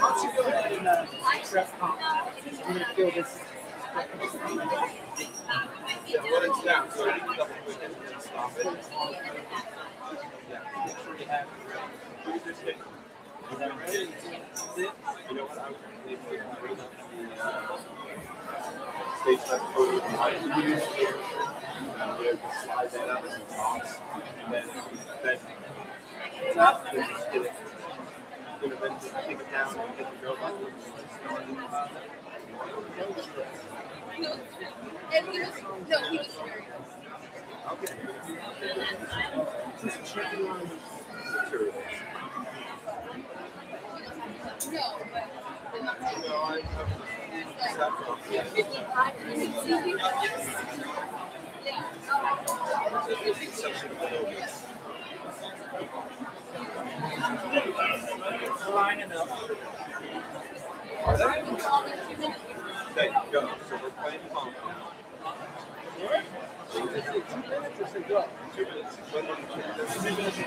Once you go ahead and press pump, you're going to feel this. Yeah, when it's down, so you can double click it and then stop it. Yeah, make sure you have it ready. Look at this thing. Is that ready? You know what? I was going to leave it right up the stage left photo of the light we use here. We have to slide that out as a box. And then up, then just get it. Then just take it down and hit the go button. And he was, no, he was very Okay. Just checking on Materials. no, but No, I'm 55 minutes. Yeah. lining up. Okay, go. So we're playing pump now. Is it 2 minutes or say go? 2 minutes. 2 minutes.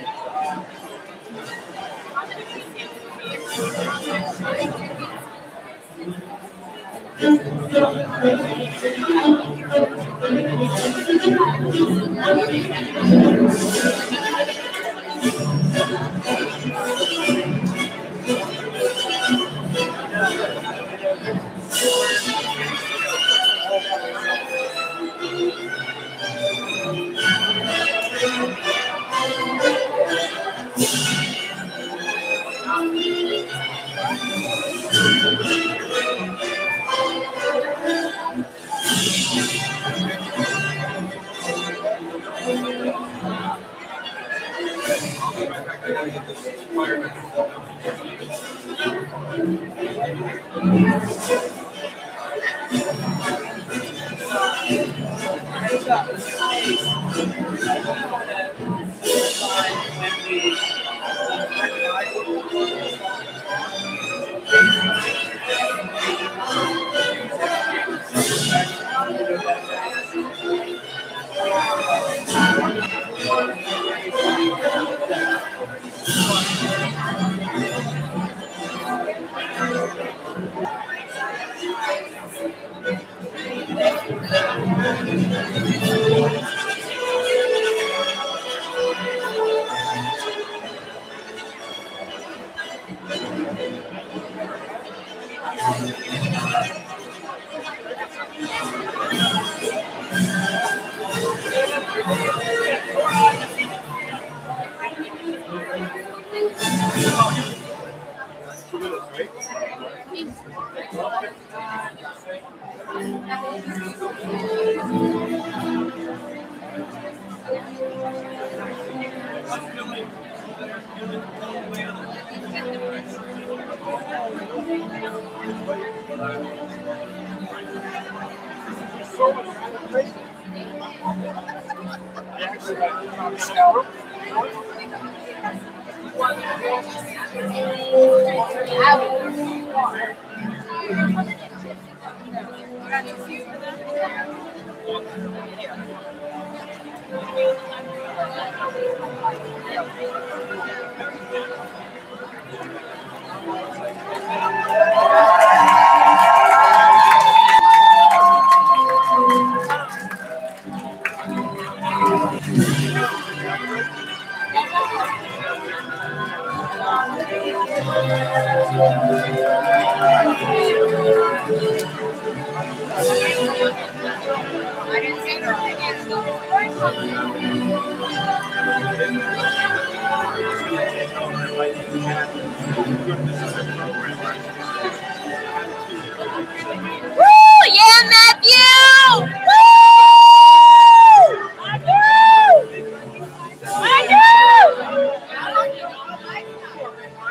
Yeah, Matthew! Woo!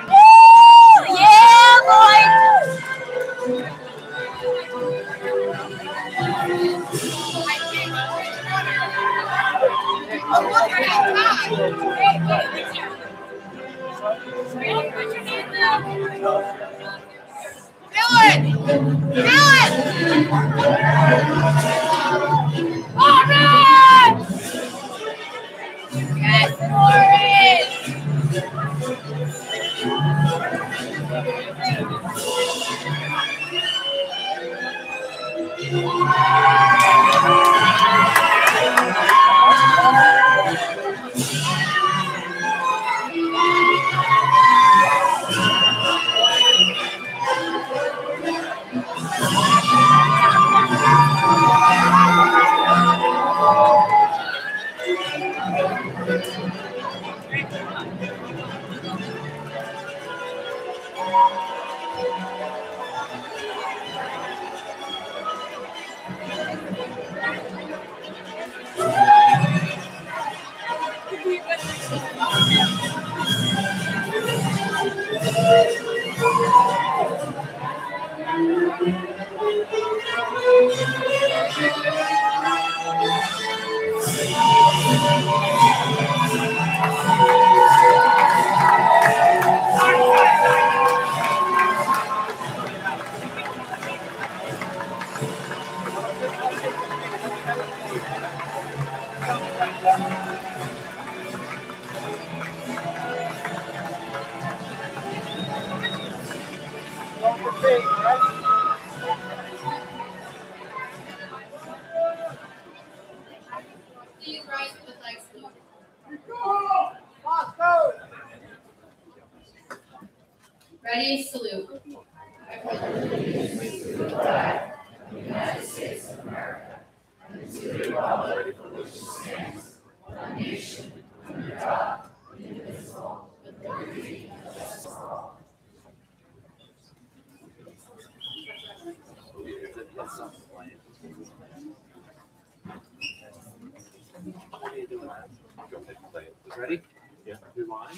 Woo! Yeah, boy! Dylan! Please rise for the flag salute. Ready, salute. Ready? Yeah. Your line.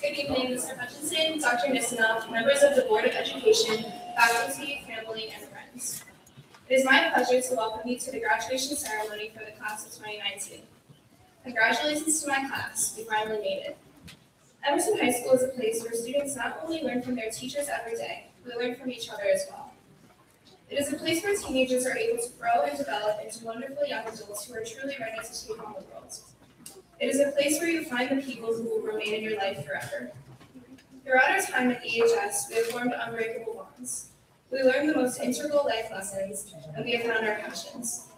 Good evening, Mr. Hutchinson, Dr. Nisanoff, members of the Board of Education, faculty, family, and friends. It is my pleasure to welcome you to the graduation ceremony for the class of 2019. Congratulations to my class, we finally made it. Emerson High School is a place where students not only learn from their teachers every day, but learn from each other as well. It is a place where teenagers are able to grow and develop into wonderful young adults who are truly ready to take on the world. It is a place where you find the people who will remain in your life forever. Throughout our time at EHS, we have formed unbreakable bonds. We learned the most integral life lessons, and we have found our passions.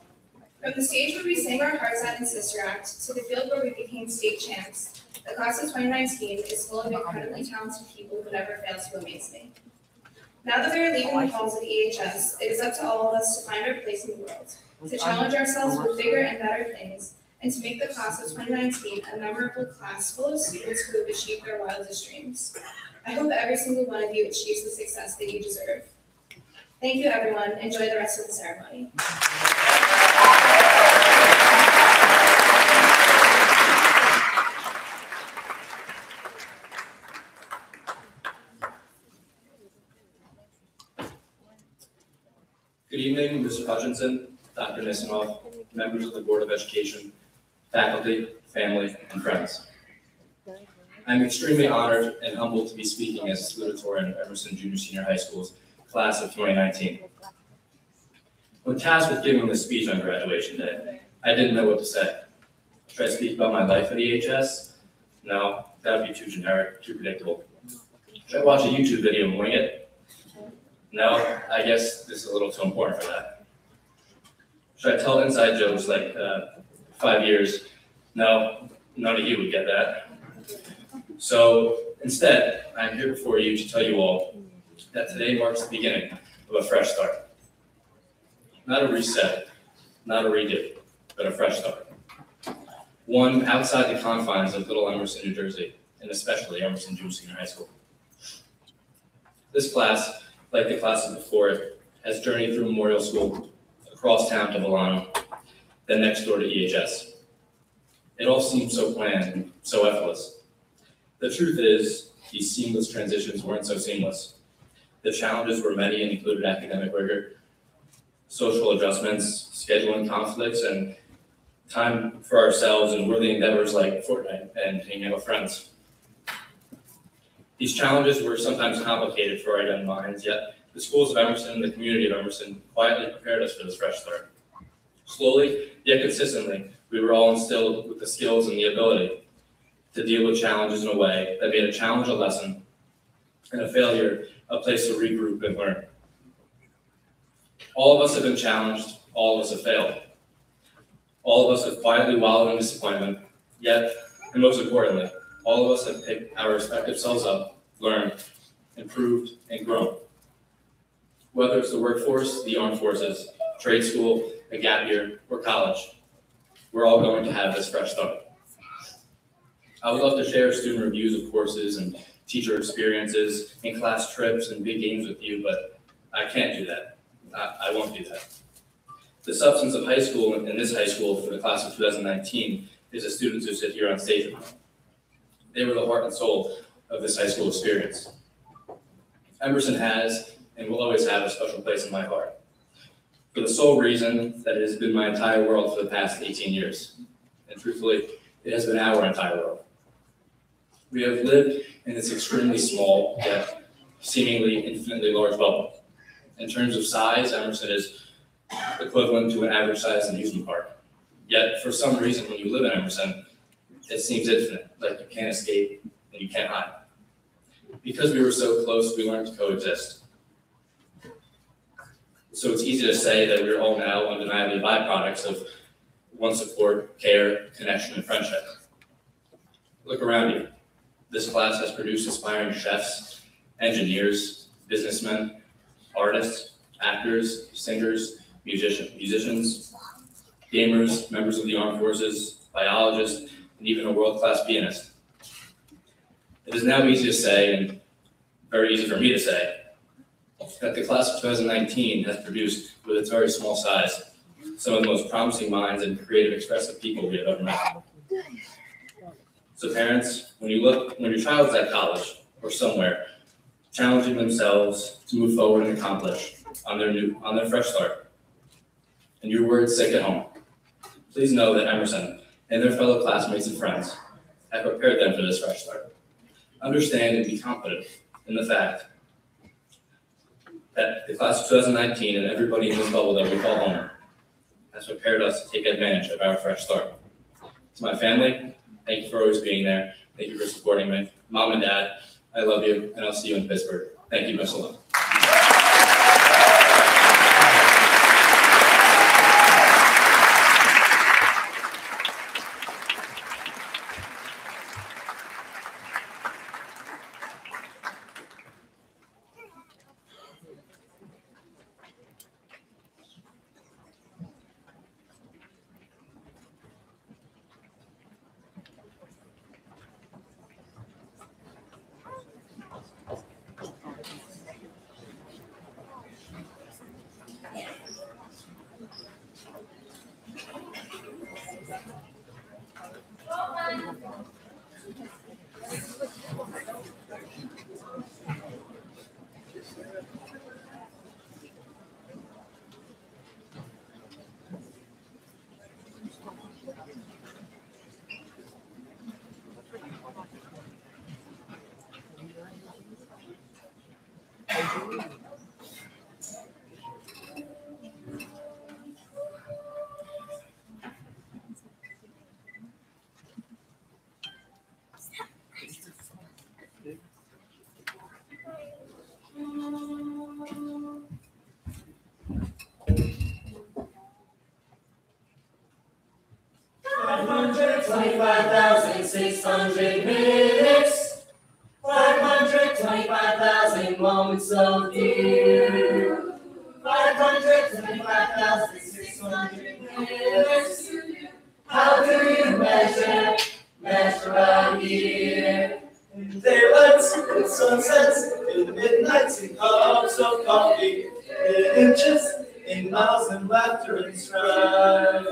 From the stage where we sang our hearts out in Sister Act to the field where we became state champs, the class of 2019 is full of incredibly talented people who never fail to amaze me. Now that we are leaving the halls of EHS, it is up to all of us to find our place in the world, to challenge ourselves with bigger and better things, and to make the class of 2019 a memorable class full of students who have achieved their wildest dreams. I hope every single one of you achieves the success that you deserve. Thank you, everyone. Enjoy the rest of the ceremony. Good evening, Mr. Hutchinson, Dr. Nisanoff, members of the Board of Education, faculty, family, and friends. I'm extremely honored and humbled to be speaking as a salutatorian of Emerson Junior Senior High School's class of 2019. When tasked with giving this speech on graduation day, I didn't know what to say. Should I speak about my life at EHS? No, that would be too generic, too predictable. Should I watch a YouTube video and wing it? No, I guess this is a little too important for that. Should I tell inside jokes like 5 years? No, none of you would get that. So instead, I'm here before you to tell you all that today marks the beginning of a fresh start. Not a reset, not a redo, but a fresh start. One outside the confines of Little Emerson, New Jersey, and especially Emerson Junior Senior High School. This class, like the classes before it, has journeyed through Memorial School, across town to Volano, then next door to EHS. It all seemed so planned, so effortless. The truth is, these seamless transitions weren't so seamless. The challenges were many and included academic rigor, social adjustments, scheduling conflicts, and time for ourselves and worthy endeavors like Fortnite and hanging out with friends. These challenges were sometimes complicated for our young minds, yet the schools of Emerson and the community of Emerson quietly prepared us for this fresh start. Slowly, yet consistently, we were all instilled with the skills and the ability to deal with challenges in a way that made a challenge a lesson and a failure a place to regroup and learn. All of us have been challenged, all of us have failed. All of us have quietly wallowed in disappointment, yet, and most importantly, all of us have picked our respective selves up, learned, improved, and grown. Whether it's the workforce, the armed forces, trade school, a gap year, or college, we're all going to have this fresh start. I would love to share student reviews of courses and teacher experiences and class trips and big games with you, but I can't do that. I won't do that. The substance of high school and this high school for the class of 2019 is the students who sit here on stage with me. They were the heart and soul of this high school experience. Emerson has and will always have a special place in my heart, for the sole reason that it has been my entire world for the past 18 years. And truthfully, it has been our entire world. We have lived in this extremely small, yet seemingly infinitely large bubble. In terms of size, Emerson is equivalent to an average sized amusement park. Yet, for some reason, when you live in Emerson, it seems infinite, like you can't escape and you can't hide. Because we were so close, we learned to coexist. So it's easy to say that we're all now undeniably byproducts of one support, care, connection, and friendship. Look around you. This class has produced aspiring chefs, engineers, businessmen, artists, actors, singers, musicians, gamers, members of the armed forces, biologists, and even a world-class pianist. It is now easy to say, and very easy for me to say, that the class of 2019 has produced, with its very small size, some of the most promising minds and creative, expressive people we have ever met. So parents, when your child is at college or somewhere, challenging themselves to move forward and accomplish on their fresh start, and your words sick at home, please know that Emerson and their fellow classmates and friends have prepared them for this fresh start. Understand and be confident in the fact that the class of 2019 and everybody in this bubble that we call home has prepared us to take advantage of our fresh start. To my family, thank you for always being there. Thank you for supporting me. Mom and Dad, I love you, and I'll see you in Pittsburgh. Thank you, best of luck. minutes, 525,000 moments so dear, 525,600 minutes. How do you measure a year? In daylights, in sunsets, in midnights, in cups of coffee, in inches, in miles, and laughter and strife.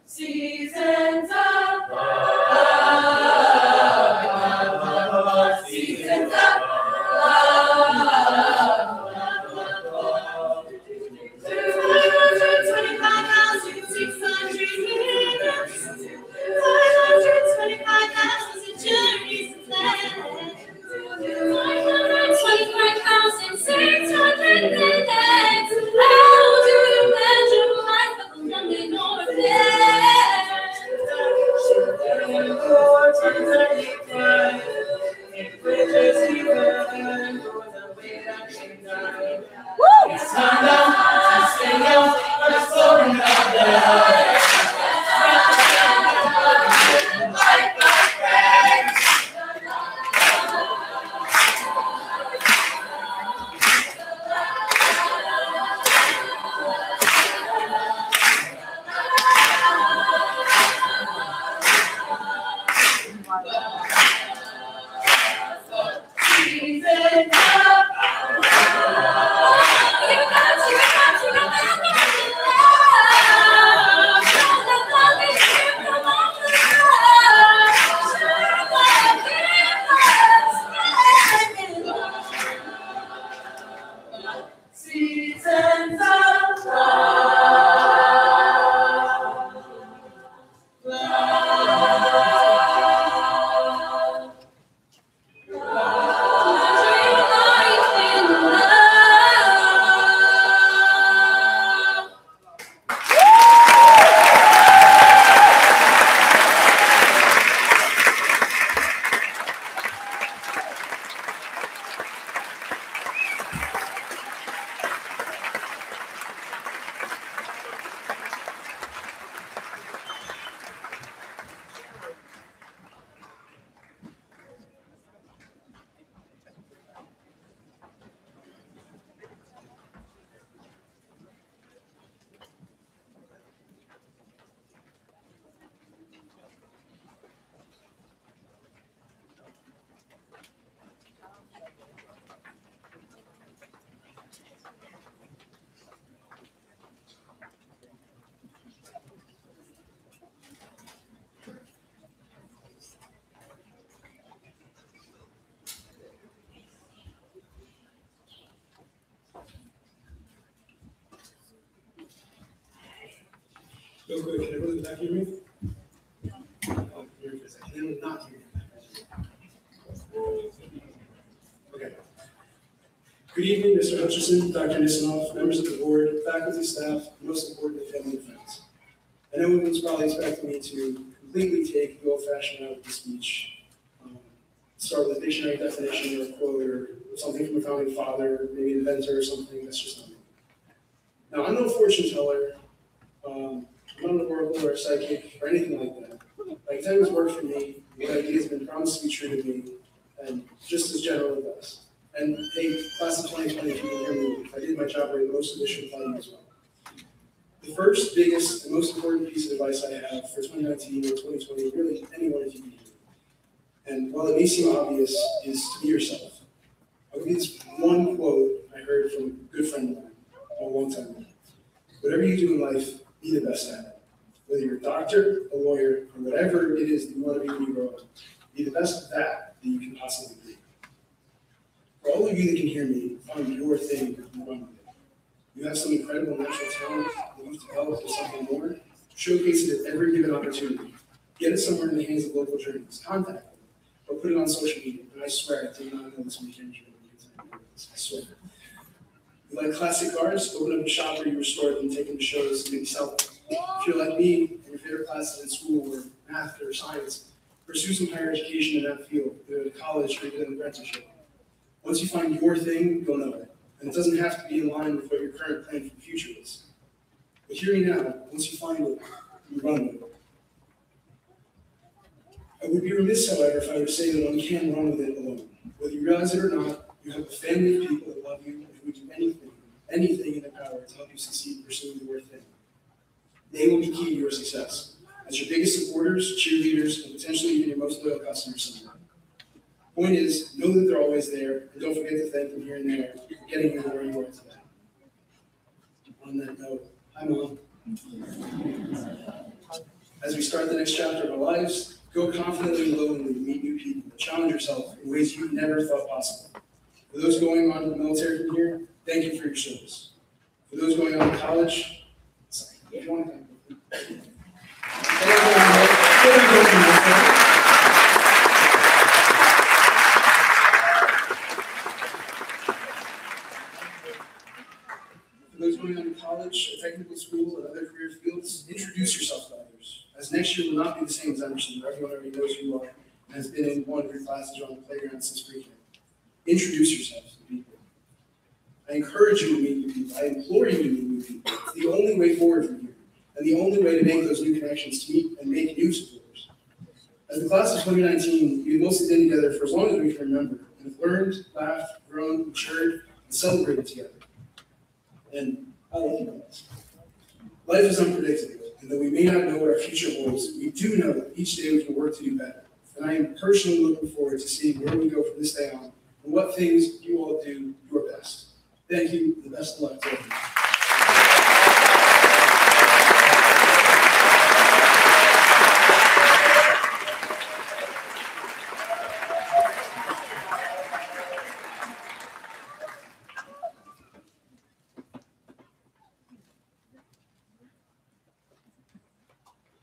Seasons of love, seasons of love. 225,600 minutes, 525,000 journeys and plans, 525,600 minutes. How do you measure life with a London or a it's time now to sing out our story now. Seasons of Real quick, can everyone in the back hear me? Can anyone not hear me? Okay. Good evening, Mr. Hutchison, Dr. Nisanoff, members of the board, faculty, staff, and most importantly, family and friends. I know everyone's probably expecting me to completely take the old-fashioned route of the speech, start with a dictionary definition or a quote or something from a founding father, maybe an inventor or something. That's just not me. Now, I'm no fortune teller. I'm not an oracle or a psychic or anything like that. Like, time has worked for me, what ideas have been promised to be true to me, and just as general advice. And hey, class of 2020, if you can hear me, if I did my job right, most of this should apply to you as well. The first, biggest, and most important piece of advice I have for 2019 or 2020, really anyone if you can hear me, and while it may seem obvious, is to be yourself. I'll give you this one quote I heard from a good friend of mine a long time ago. Whatever you do in life, be the best at it. Whether you're a doctor, a lawyer, or whatever it is that you want to be when you grow up, be the best at that you can possibly be. For all of you that can hear me, find your thing and run with it. You have some incredible natural talent that you've developed for something more. Showcase it at every given opportunity. Get it somewhere in the hands of local journalists. Contact them or put it on social media. And I swear, I did not know this weekend. I swear. You like classic cars? Open up a shop where you restore them and take them to shows and maybe sell them. If you're like me and your favorite classes in school or math or science, pursue some higher education in that field, go to college or get an apprenticeship. Once you find your thing, you'll know it. And it doesn't have to be in line with what your current plan for the future is. But hear me now, once you find it, you run with it. I would be remiss, however, if I were to say that one can run with it alone. Whether you realize it or not, you have a family of people that love you and who would do anything in their power to help you succeed pursuing your thing. They will be key to your success. As your biggest supporters, cheerleaders, and potentially even your most loyal customers someday. Point is, know that they're always there, and don't forget to thank them here and there for getting you to where you are today. On that note, hi Mom. As we start the next chapter of our lives, go confidently and lovingly to meet new people, and challenge yourself in ways you never thought possible. For those going on to the military from here, thank you for your service. For those going on to college, if you want to thank them. For those going on to college, or technical school, and other career fields, introduce yourself to others. As next year will not be the same as Emerson, where everyone already knows who you are and has been in one of your classes or on the playground since pre-K. Introduce yourself to people. I encourage you to meet new people. I implore you to meet new people. It's the only way forward from here, and the only way to make those new connections to meet and make new supporters. As the class of 2019, we've mostly been together for as long as we can remember, and have learned, laughed, grown, matured, and celebrated together. And I love you guys. Life is unpredictable, and though we may not know what our future holds, we do know that each day we can work to do better. And I am personally looking forward to seeing where we go from this day on, and what things you all do your best. Thank you, and the best of luck to everyone.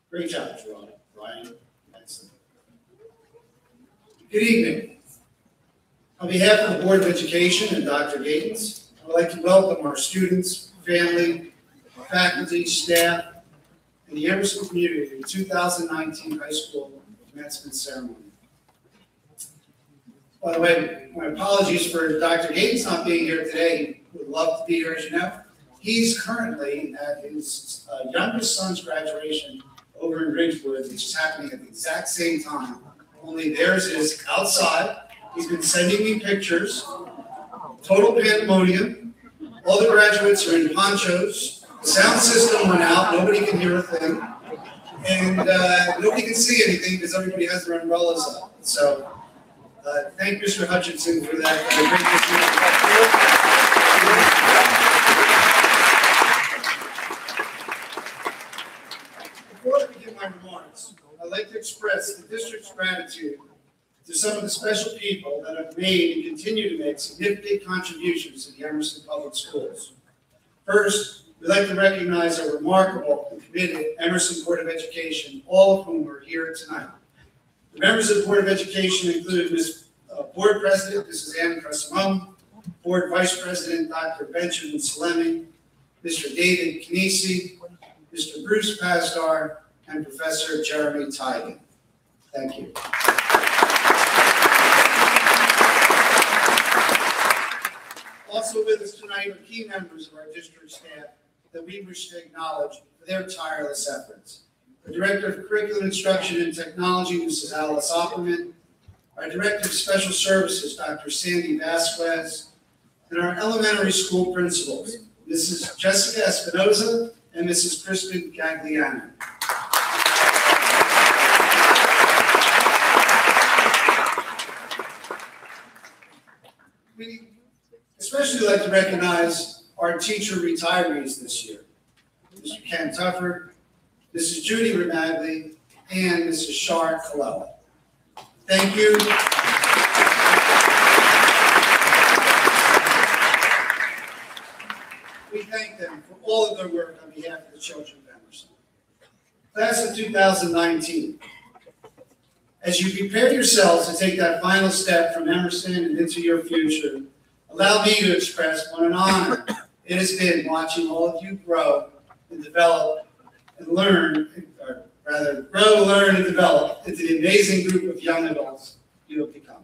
Great job, Ryan. Excellent. Good evening. On behalf of the Board of Education and Dr. Gatens, I would like to welcome our students, family, faculty, staff, and the Emerson community to the 2019 High School Commencement Ceremony. By the way, my apologies for Dr. Gatens not being here today. He would love to be here, as you know. He's currently at his youngest son's graduation over in Ridgewood, which is happening at the exact same time, only theirs is outside. He's been sending me pictures, total pandemonium. All the graduates are in ponchos. The sound system went out, nobody can hear a thing. And nobody can see anything because everybody has their umbrellas up. So thank Mr. Hutchinson for that. Before I begin my remarks, I'd like to express the district's gratitude to some of the special people that have made and continue to make significant contributions to the Emerson Public Schools. First, we'd like to recognize our remarkable and committed Emerson Board of Education, all of whom are here tonight. The members of the Board of Education included Board President, Mrs. Anna Cressamone, Board Vice President, Dr. Benjamin Salemi, Mr. David Knese, Mr. Bruce Pasdar, and Professor Jeremy Tigan. Thank you. Also with us tonight are key members of our district staff that we wish to acknowledge for their tireless efforts. The Director of Curriculum Instruction and Technology, Mrs. Alice Opperman, our Director of Special Services, Dr. Sandy Vasquez, and our elementary school principals, Mrs. Jessica Espinoza and Mrs. Kristen Gagliano. We especially like to recognize our teacher retirees this year. Ken Tufford, Mrs. Judy Remagli, and Mrs. Shar Colella. Thank you. We thank them for all of their work on behalf of the children of Emerson. Class of 2019. As you prepare yourselves to take that final step from Emerson and into your future, allow me to express what an honor it has been watching all of you grow and develop and learn, or rather grow, learn, and develop into the amazing group of young adults you have become.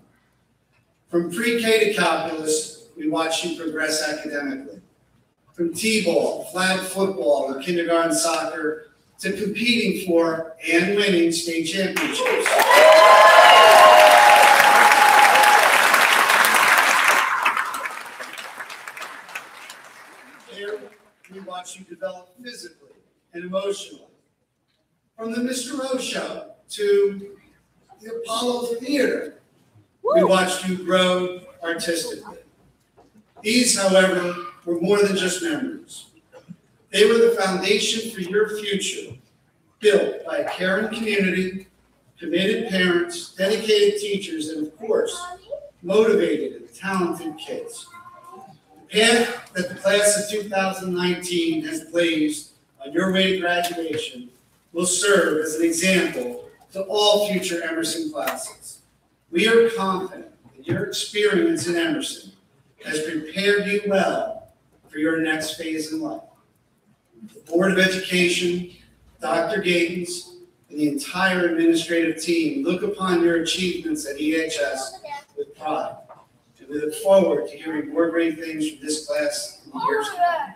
From pre-K to calculus, we watched you progress academically. From t-ball, flag football, and kindergarten soccer, to competing for and winning state championships. There, we watch you develop physically and emotionally. From the Mr. Rose Show to the Apollo Theater, we watched you grow artistically. These, however, were more than just memories. They were the foundation for your future, built by a caring community, committed parents, dedicated teachers, and of course, motivated and talented kids. The path that the class of 2019 has blazed on your way to graduation will serve as an example to all future Emerson classes. We are confident that your experience in Emerson has prepared you well for your next phase in life. The Board of Education, Dr. Gatens, and the entire administrative team look upon your achievements at EHS with pride. And we look forward to hearing more great things from this class in the years to come.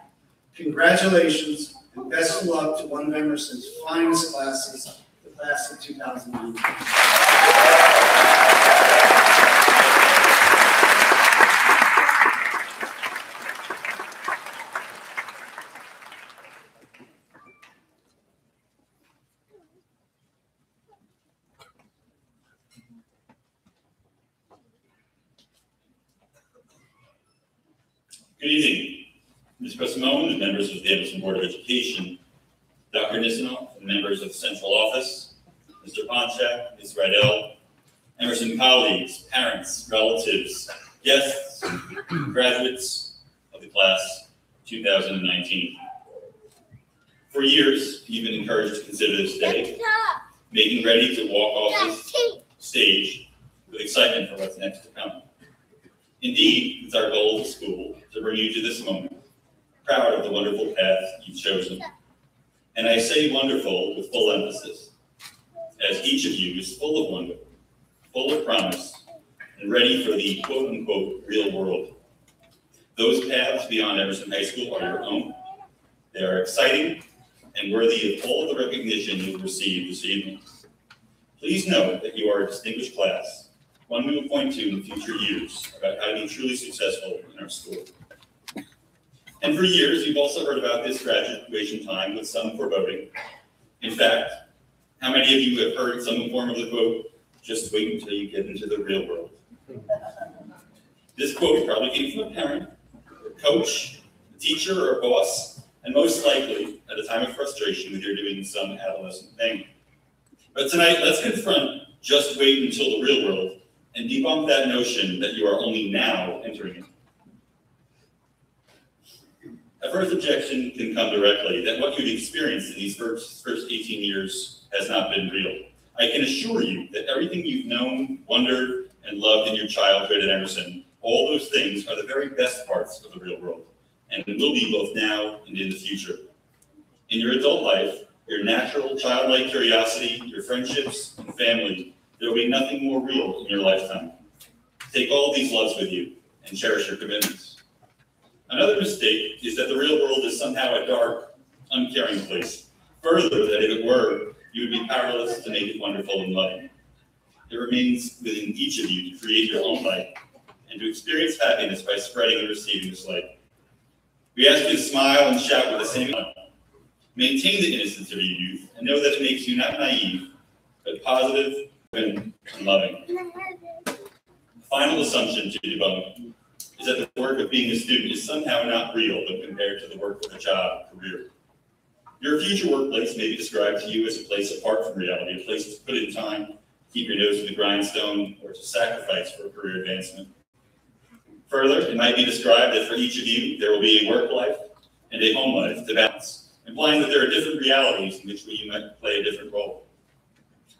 Congratulations and best of luck to one of Emerson's finest classes, the class of 2019. Good evening, Ms. Simone and members of the Emerson Board of Education, Dr. Nisanoff and members of the Central Office, Mr. Ponchak, Ms. Rydell, Emerson colleagues, parents, relatives, guests, graduates of the class 2019. For years, you've been encouraged to consider this day, making ready to walk off this stage with excitement for what's next to come. Indeed, it's our goal of the school to bring you to this moment, proud of the wonderful path you've chosen. And I say wonderful with full emphasis, as each of you is full of wonder, full of promise, and ready for the quote-unquote real world. Those paths beyond Emerson High School are your own. They are exciting and worthy of all the recognition you've received this evening. Please note that you are a distinguished class, one we will point to in future years about how to be truly successful in our school. And for years, you've also heard about this graduation time with some foreboding. In fact, how many of you have heard some form of the quote, "Just wait until you get into the real world"? This quote probably came from a parent, a coach, a teacher, or a boss, and most likely at a time of frustration when you're doing some adolescent thing. But tonight, let's confront "just wait until the real world" and debunk that notion that you are only now entering it. A first objection can come directly that what you've experienced in these first 18 years has not been real. I can assure you that everything you've known, wondered, and loved in your childhood at Emerson, all those things are the very best parts of the real world, and will be both now and in the future. In your adult life, your natural childlike curiosity, your friendships, and family, there will be nothing more real in your lifetime. Take all these loves with you and cherish your commitments. Another mistake is that the real world is somehow a dark, uncaring place. Further, that if it were, you would be powerless to make it wonderful and loving. It remains within each of you to create your own light and to experience happiness by spreading and receiving this light. We ask you to smile and shout with the same smile. Maintain the innocence of your youth and know that it makes you not naive, but positive and loving. The final assumption to debunk is that the work of being a student is somehow not real when compared to the work of a job, career. Your future workplace may be described to you as a place apart from reality, a place to put in time, keep your nose to the grindstone, or to sacrifice for career advancement. Further, it might be described that for each of you, there will be a work life and a home life to balance, implying that there are different realities in which you might play a different role.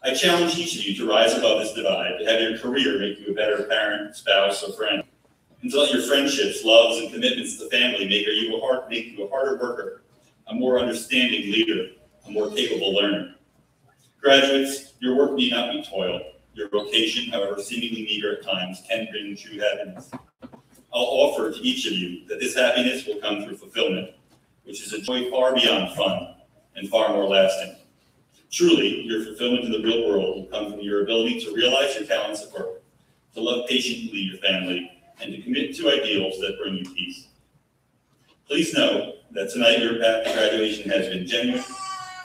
I challenge each of you to rise above this divide, to have your career make you a better parent, spouse, or friend, and to let your friendships, loves, and commitments to family make you a harder worker, a more understanding leader, a more capable learner. Graduates, your work need not be toil. Your vocation, however seemingly meager at times, can bring true happiness. I'll offer to each of you that this happiness will come through fulfillment, which is a joy far beyond fun and far more lasting. Truly, your fulfillment in the real world will come from your ability to realize your talents at work, to love patiently your family, and to commit to ideals that bring you peace. Please know that tonight your path to graduation has been genuine,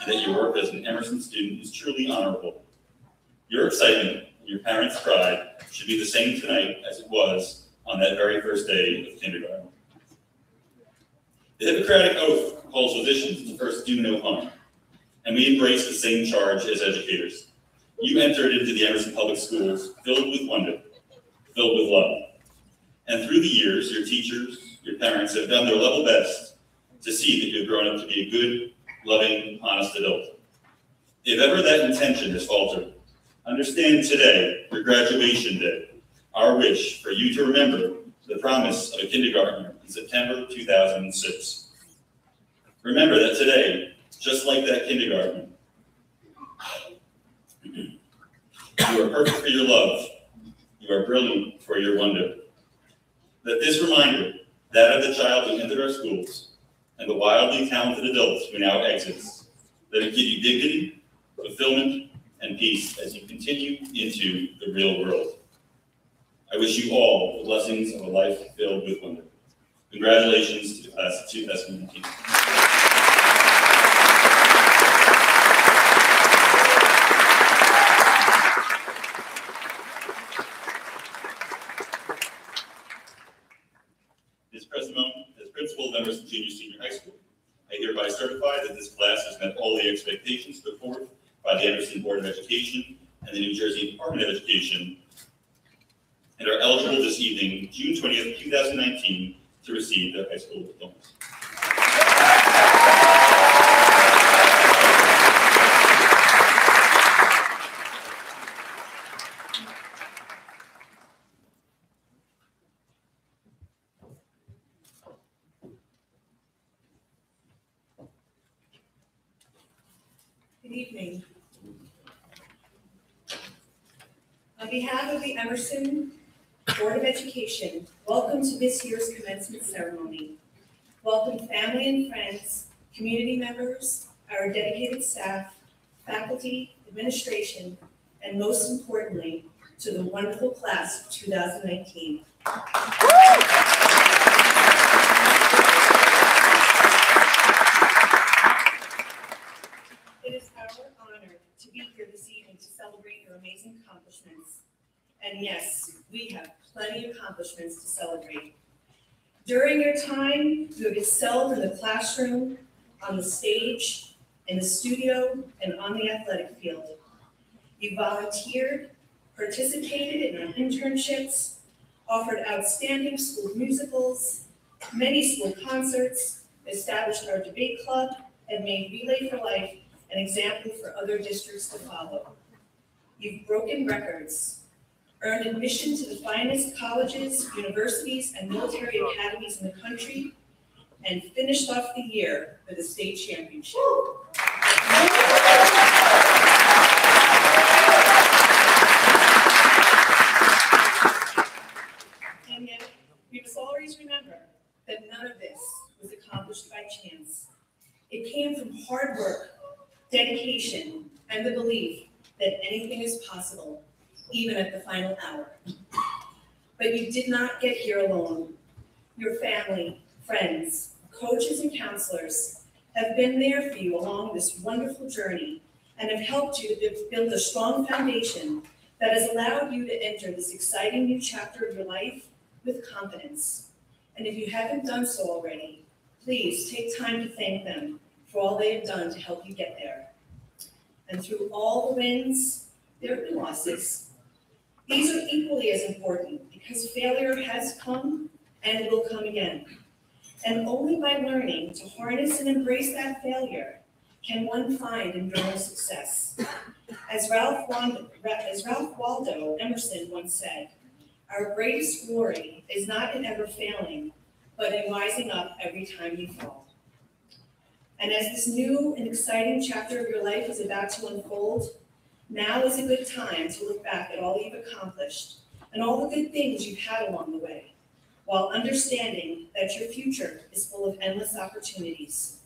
and that your work as an Emerson student is truly honorable. Your excitement and your parents' pride should be the same tonight as it was on that very first day of kindergarten. The Hippocratic Oath calls physicians to first do no harm, and we embrace the same charge as educators. You entered into the Emerson Public Schools filled with wonder, filled with love. And through the years, your teachers, your parents have done their level best to see that you've grown up to be a good, loving, honest adult. If ever that intention has faltered, understand today, your graduation day, our wish for you to remember the promise of a kindergartner in September 2006. Remember that today, just like that kindergartner, you are perfect for your love. You are brilliant for your wonder. That this reminder, that of the child who entered our schools, and the wildly talented adults who now exits, that it give you dignity, fulfillment, and peace as you continue into the real world. I wish you all the blessings of a life filled with wonder. Congratulations to the class of 2019. Ms. President, as principal of Emerson Junior Senior High School, I hereby certify that this class has met all the expectations put forth by the Emerson Board of Education and the New Jersey Department of Education, and are eligible this evening, June 20th, 2019, to receive their high school diplomas. Good evening. On behalf of the Emerson Board of Education, welcome to this year's commencement ceremony. Welcome family and friends, community members, our dedicated staff, faculty, administration, and most importantly, to the wonderful class of 2019. It is our honor to be here this evening to celebrate your amazing accomplishments. And yes, we have plenty of accomplishments to celebrate. During your time, you have excelled in the classroom, on the stage, in the studio, and on the athletic field. You volunteered, participated in our internships, offered outstanding school musicals, many school concerts, established our debate club, and made Relay for Life an example for other districts to follow. You've broken records, earned admission to the finest colleges, universities, and military academies in the country, and finished off the year with a state championship. And yet, we must always remember that none of this was accomplished by chance. It came from hard work, dedication, and the belief that anything is possible, even at the final hour. But you did not get here alone. Your family, friends, coaches, and counselors have been there for you along this wonderful journey and have helped you to build a strong foundation that has allowed you to enter this exciting new chapter of your life with confidence. And if you haven't done so already, please take time to thank them for all they have done to help you get there. And through all the wins, there have been losses. These are equally as important because failure has come and will come again. And only by learning to harness and embrace that failure can one find enduring success. As Ralph Waldo Emerson once said, our greatest glory is not in ever failing, but in rising up every time you fall. And as this new and exciting chapter of your life is about to unfold, now is a good time to look back at all you've accomplished and all the good things you've had along the way, while understanding that your future is full of endless opportunities.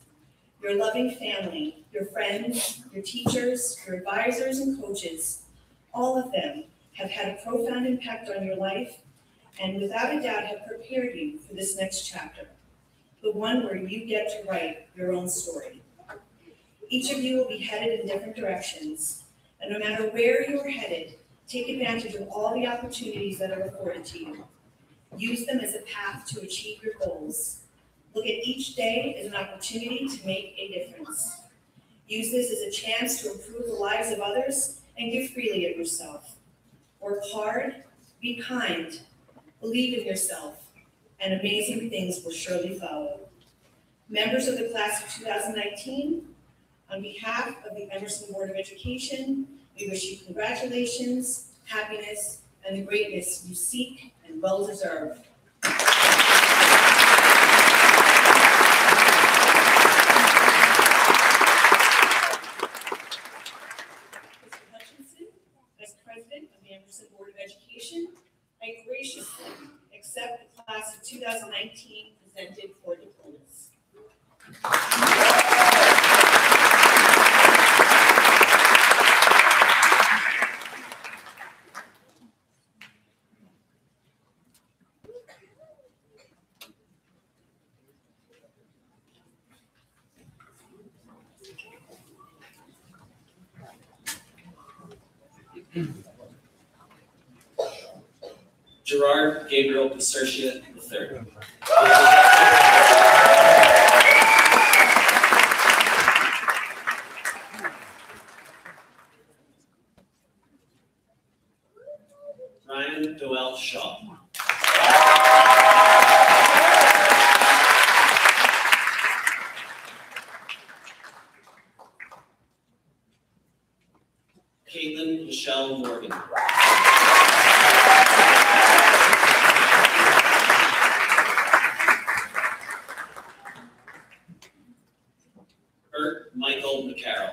Your loving family, your friends, your teachers, your advisors and coaches, all of them have had a profound impact on your life and without a doubt have prepared you for this next chapter, the one where you get to write your own story. Each of you will be headed in different directions, and no matter where you are headed, take advantage of all the opportunities that are afforded to you. Use them as a path to achieve your goals. Look at each day as an opportunity to make a difference. Use this as a chance to improve the lives of others and give freely of yourself. Work hard, be kind, believe in yourself, and amazing things will surely follow. Members of the class of 2019, on behalf of the Emerson Board of Education, we wish you congratulations, happiness, and the greatness you seek and well deserve. President of the Emerson Board of Education, I graciously accept the class of 2019 presented for diplomas. Gerard Gabriel Pacercia III. Ryan Doel Shaw. Caitlin Michelle Morgan. Michael McCarroll.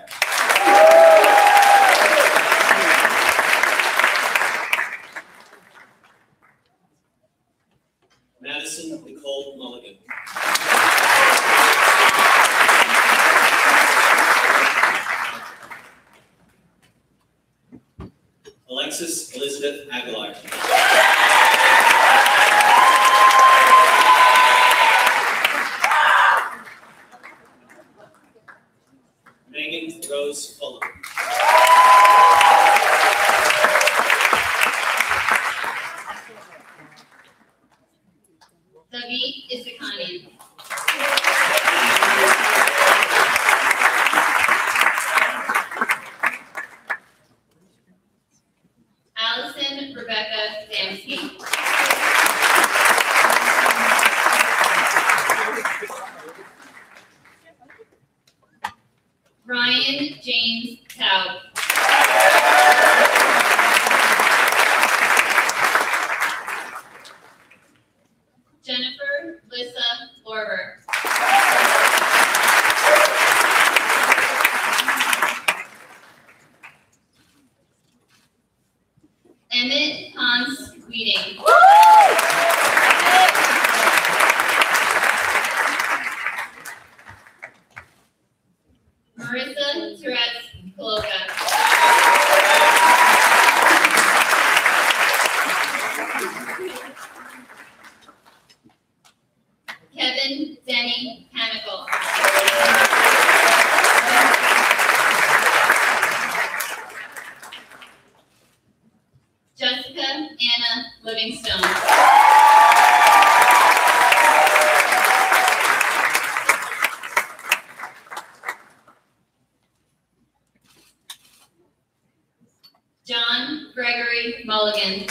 Madison Nicole Mulligan. Alexis Elizabeth Aguilar. Megan Rose Fuller. David Isakanian. Allison Rebecca Damsky. Ryan James Taub. Jennifer Lissa Lorber. Emmett Hans Weeding. Marissa Therese Koloka. Kevin Denny Panicle. Jessica Anna Livingstone. John Gregory Mulligan.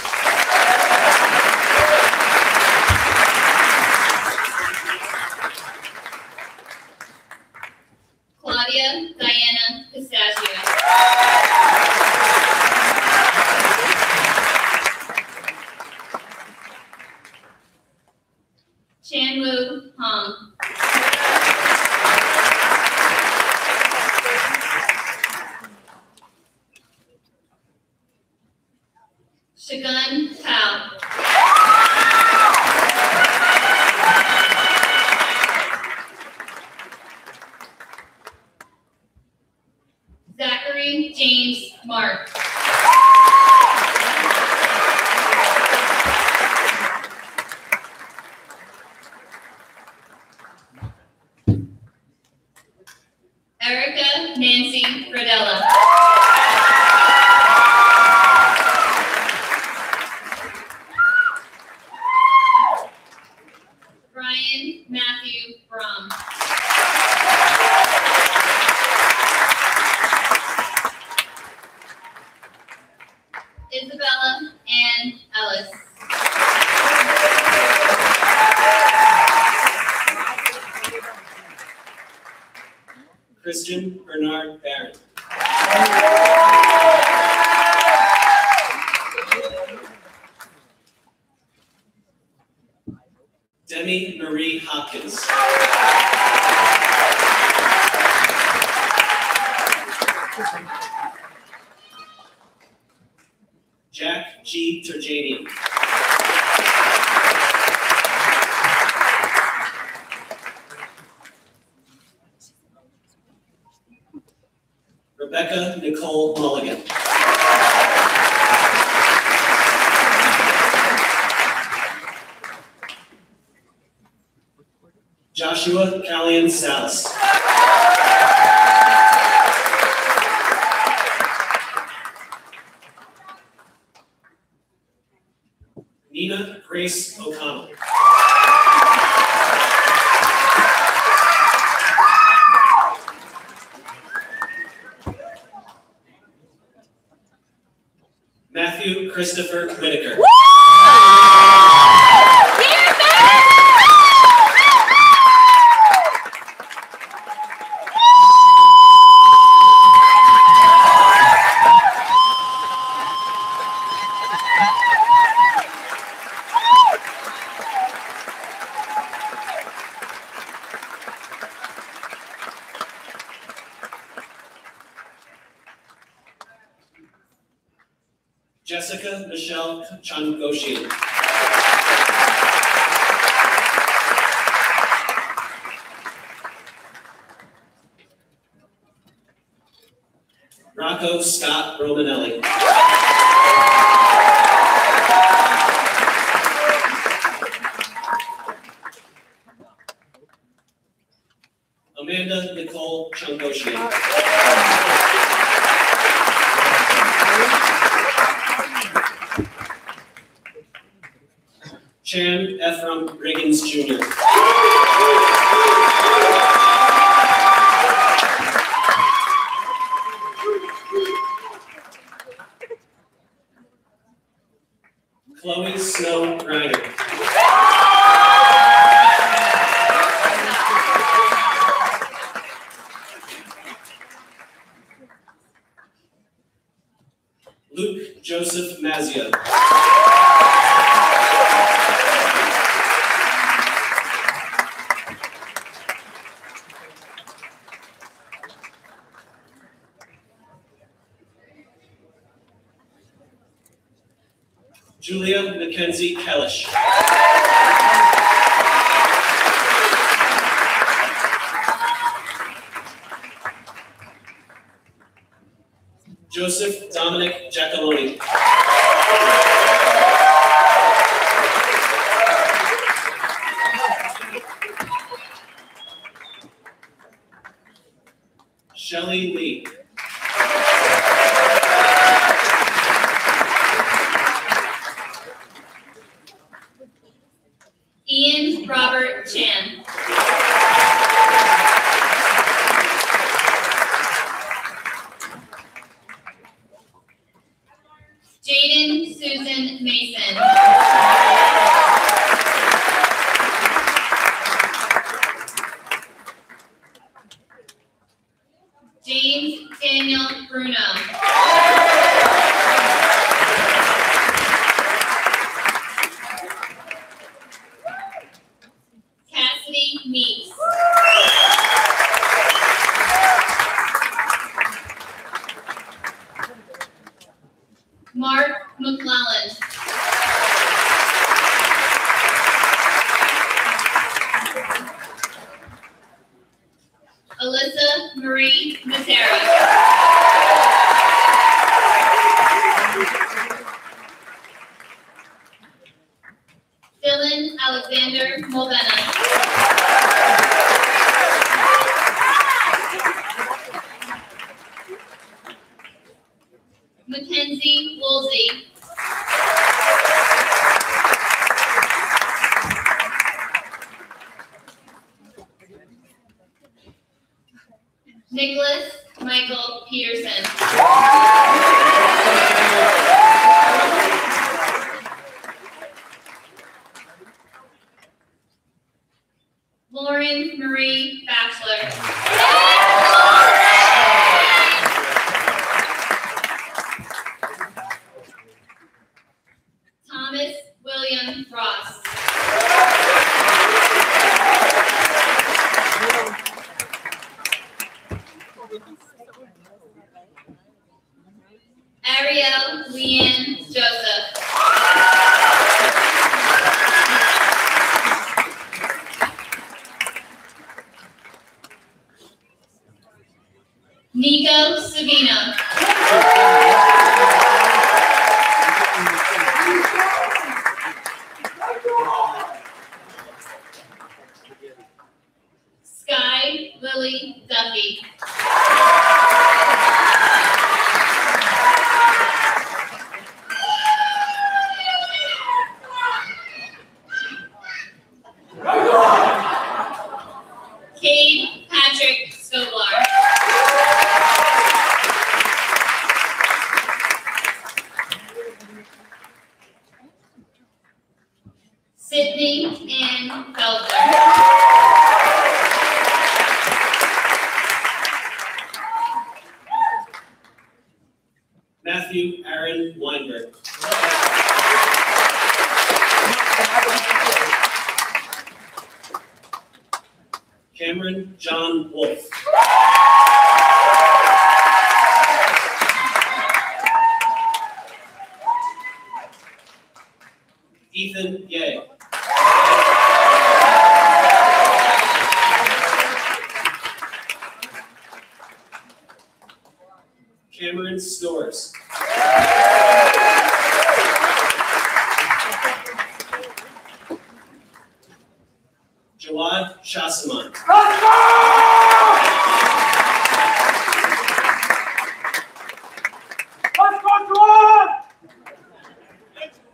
Claudia Diana Pistachio. Chanwu Hong. Shagun Tao. Zachary James Mark. Erica Nancy Rodella. Brian Matthew Brom. Isabella Ann Ellis. Christian Bernard Barron. Demi Marie Hopkins. Jack G. Turjanian. Rebecca Nicole Mulligan. Joshua Callian Salas. Nina Grace O'Connell. Matthew Christopher Whitaker. Jessica Michelle Changoshian. Rocco Scott Romanelli. Amanda Nicole Changoshian. Chan Ephraim Riggins Jr. Chloe Snow Reiner. Luke Joseph Mazia. Julia Mackenzie Kellish. Joseph Dominic Giacalone. Shelley Lee. Ian Robert Chan. Jackson Mason. James Daniel Bruno. Cassidy Meeks. Mark McClellan. Alyssa Marie Matera. Dylan Alexander Mulvena. Mackenzie Woolsey. Nicholas Michael Peterson. Lauren Marie Bachelor. Thomas William Ross. Ariel Leanne Joseph. Nico Savino. Sky Lily Duffy. Cade Patrick Scoblar. Sydney Ann Felder. Matthew Aaron Weinberg. Cameron John Wolf. Ethan Ye. Cameron Stores. Jawad Shasaman.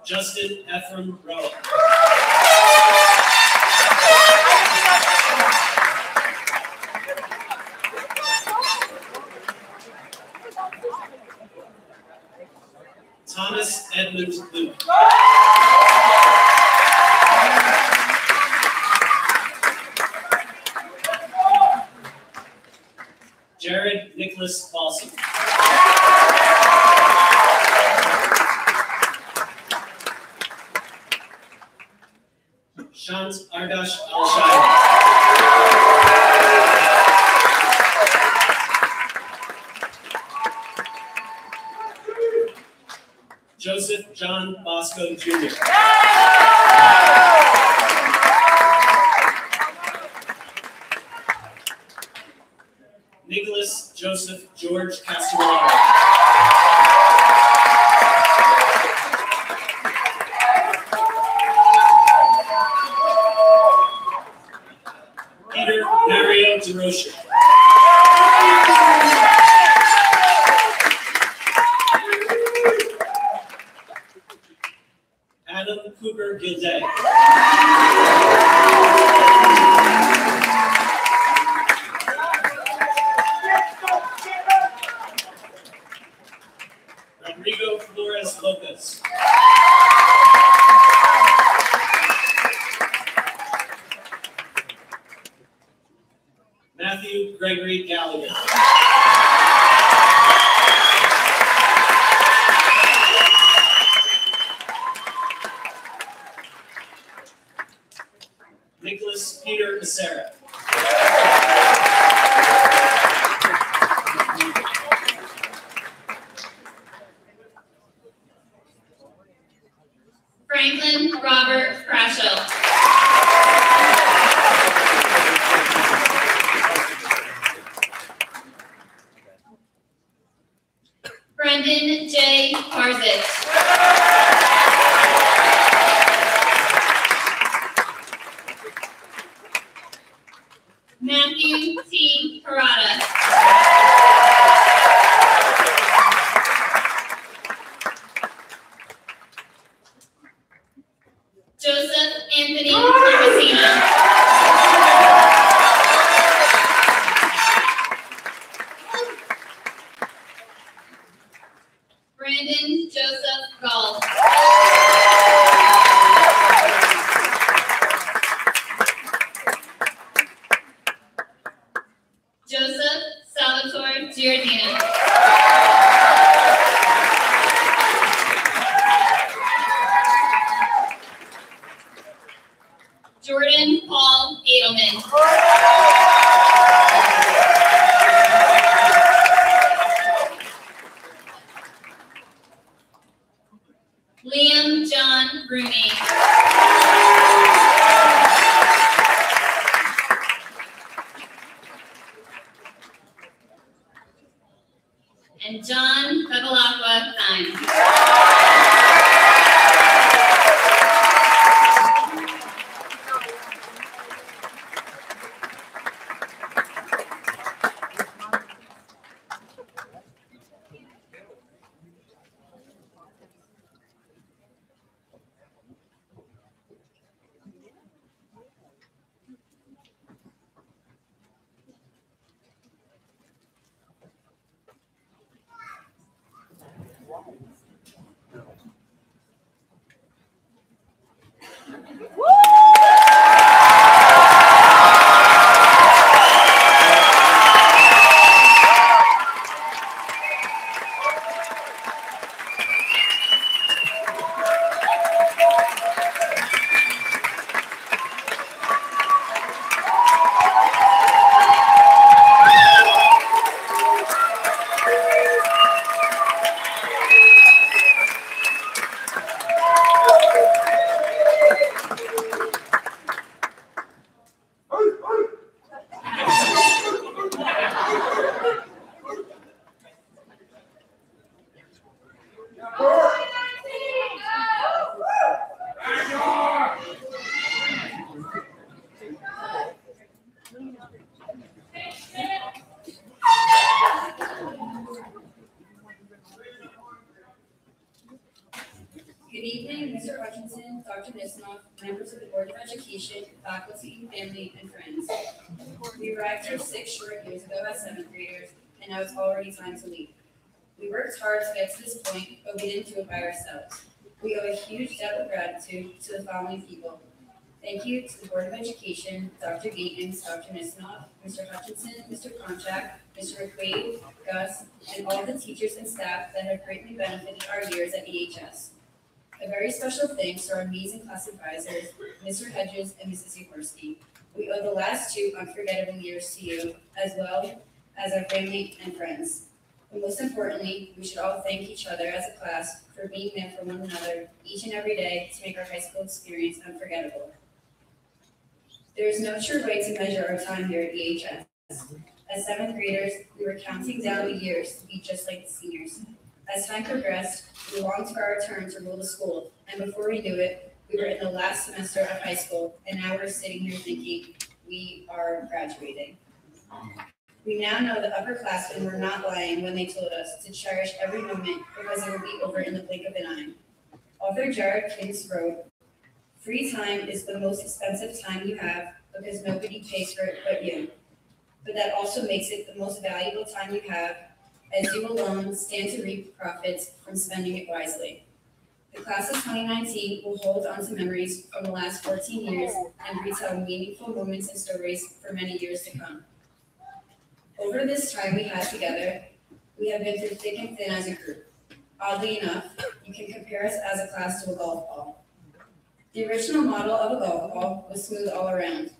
Justin Ephraim Rowe. Thomas Edmund Luke. Jared Nicholas Paulson. Shant Ardash Al-Shai. Joseph John Bosco Jr. Nicholas Joseph George Castellano. Peter Mario DeRocher. Adam Cooper Gilday. Rodrigo Flores Lopez. Franklin Robert Crashel. Brendan J. Parzich. Matthew T. Parada. Joseph Anthony Tomasino. Brandon Joseph Gall. Joseph Salvatore Giordino. Jordan Paul Edelman. Liam John Rooney. And John Bevilacqua Stein. Good evening, Mr. Hutchinson, Dr. Nisnoff, members of the Board of Education, faculty, family, and friends. We arrived here 6 short years ago as 7th graders, and now it's already time to leave. We worked hard to get to this point, but we didn't do it by ourselves. We owe a huge debt of gratitude to the following people. Thank you to the Board of Education, Dr. Gatens, Dr. Nisnoff, Mr. Hutchinson, Mr. Konchak, Mr. McQuaid, Gus, and all the teachers and staff that have greatly benefited our years at EHS. A very special thanks to our amazing class advisors, Mr. Hedges and Mrs. Sikorsky. We owe the last 2 unforgettable years to you, as well as our family and friends. But most importantly, we should all thank each other as a class for being there for one another each and every day to make our high school experience unforgettable. There is no true way to measure our time here at EHS. As 7th graders, we were counting down the years to be just like the seniors. As time progressed, we longed for our turn to rule the school, and before we knew it, we were in the last semester of high school, and now we're sitting here thinking we are graduating. We now know the upperclassmen were not lying when they told us to cherish every moment because it will be over in the blink of an eye. Author Jared Kins wrote, "Free time is the most expensive time you have because nobody pays for it but you. But that also makes it the most valuable time you have, as you alone stand to reap profits from spending it wisely." The class of 2019 will hold on to memories from the last 14 years and retell meaningful moments and stories for many years to come. Over this time we had together, we have been through thick and thin as a group. Oddly enough, you can compare us as a class to a golf ball. The original model of a golf ball was smooth all around.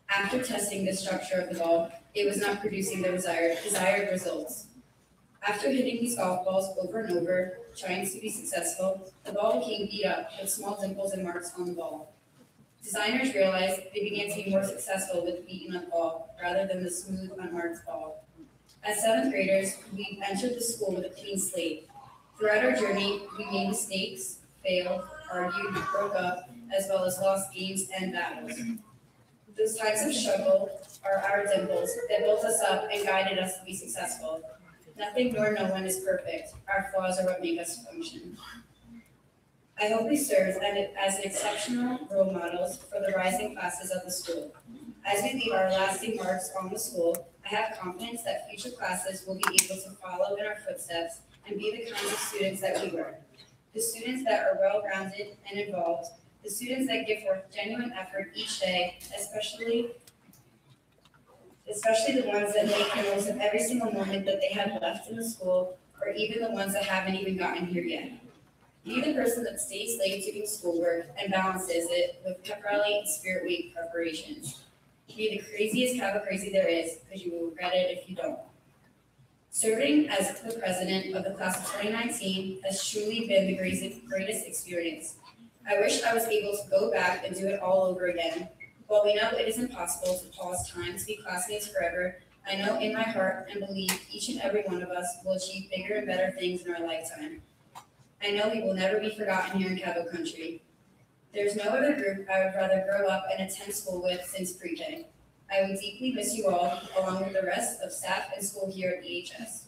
After testing the structure of the ball, it was not producing the desired results. After hitting these golf balls over and over, trying to be successful, the ball became beat up with small dimples and marks on the ball. Designers realized they began to be more successful with the beaten up ball rather than the smooth, unmarked ball. As 7th graders, we entered the school with a clean slate. Throughout our journey, we made mistakes, failed, argued, broke up, as well as lost games and battles. Those times of struggle are our dimples that built us up and guided us to be successful. Nothing nor no one is perfect. Our flaws are what make us function. I hope we serve as exceptional role models for the rising classes of the school. As we leave our lasting marks on the school, I have confidence that future classes will be able to follow in our footsteps and be the kinds of students that we were. The students that are well-rounded and involved, the students that give forth genuine effort each day, especially the ones that make the most of every single moment that they have left in the school, or even the ones that haven't even gotten here yet. Be the person that stays late doing schoolwork and balances it with pep rally and spirit week preparations. Be the craziest Cabo crazy there is, because you will regret it if you don't. Serving as the president of the class of 2019 has truly been the greatest experience. I wish I was able to go back and do it all over again. While we know it is impossible to pause time to be classmates forever, I know in my heart and believe each and every one of us will achieve bigger and better things in our lifetime. I know we will never be forgotten here in Cabo Country. There's no other group I would rather grow up and attend school with since pre-K. I will deeply miss you all, along with the rest of staff and school here at EHS.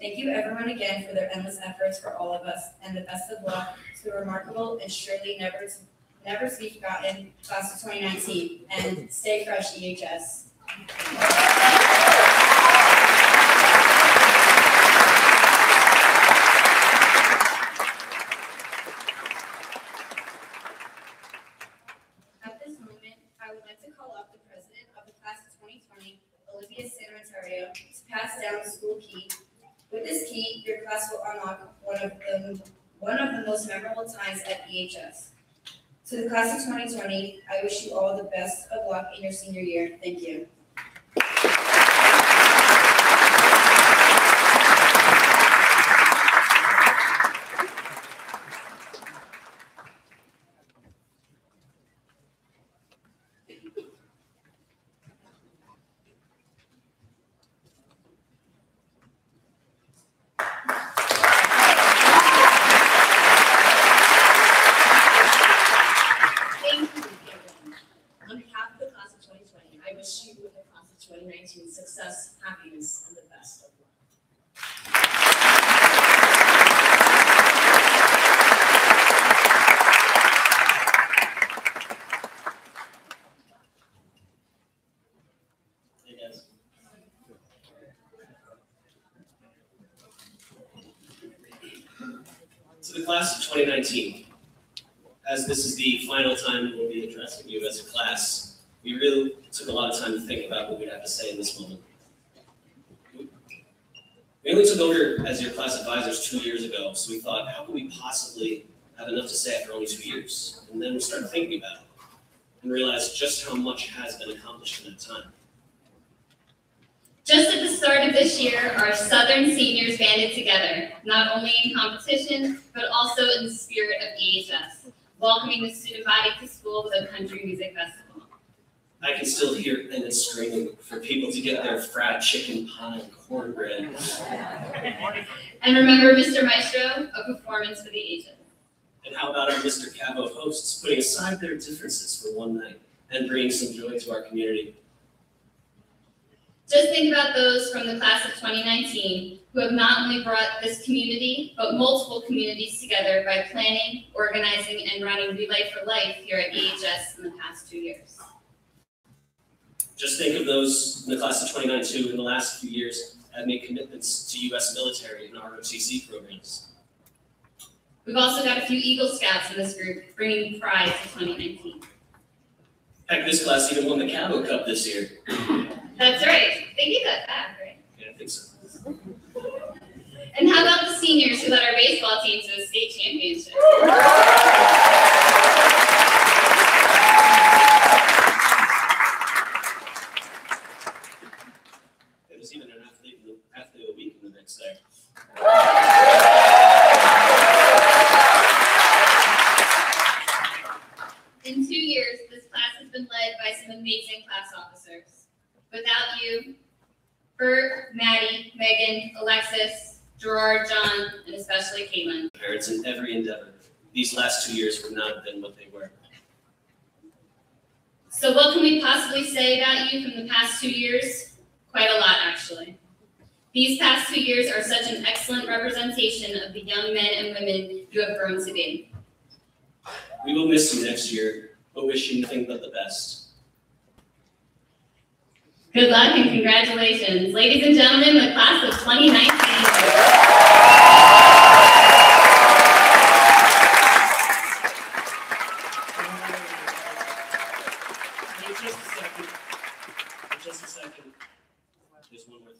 Thank you everyone again for their endless efforts for all of us, and the best of luck to the remarkable and surely never to be forgotten class of 2019, and stay fresh, EHS. At this moment, I would like to call up the president of the class of 2020, Olivia Sanrentario, to pass down the school key. With this key, your class will unlock one of the most memorable times at EHS. To the class of 2020, I wish you all the best of luck in your senior year. Thank you. Success, happiness, and the best of luck. Hey guys. To the class of 2019, as this is the final time we'll be addressing you as a class, we really took a lot of time to think about what we'd have to say in this moment. We only took over as your class advisors 2 years ago, so we thought, how could we possibly have enough to say after only 2 years? And then we started thinking about it and realized just how much has been accomplished in that time. Just at the start of this year, our Southern seniors banded together, not only in competition, but also in the spirit of EHS, welcoming the student body to school with a country music festival. I can still hear Bennett screaming for people to get their fried chicken pie and cornbread. And remember Mr. Maestro, a performance for the agent. And how about our Mr. Cabo hosts putting aside their differences for one night and bringing some joy to our community? Just think about those from the class of 2019 who have not only brought this community, but multiple communities together by planning, organizing, and running Relay for Life here at EHS in the past 2 years. Just think of those in the class of 2019 who in the last few years have made commitments to U.S. military and ROTC programs. We've also got a few Eagle Scouts in this group, bringing pride to 2019. Heck, this class even won the Cabo Cup this year. That's right. They gave that back, right? Yeah, I think so. And how about the seniors who led our baseball team to a state championship? There was even an athlete of the week in the mix there. In 2 years, this class has been led by some amazing class officers. Without you, Bert, Maddie, Megan, Alexis, Gerard, John, and especially Caitlin. Parents in every endeavor. These last 2 years would not have been what they were. So what can we possibly say about you from the past 2 years? Quite a lot, actually. These past 2 years are such an excellent representation of the young men and women you have grown to be. We will miss you next year, but wish you nothing but the best. Good luck and congratulations. Ladies and gentlemen, the class of 2019. Just a second. There's one more thing.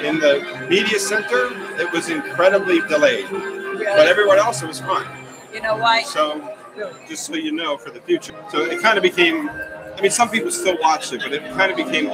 In the media center, it was incredibly delayed, but everywhere else it was fine. You know why? So, just so you know for the future. So it kind of became, I mean, some people still watched it, but it kind of became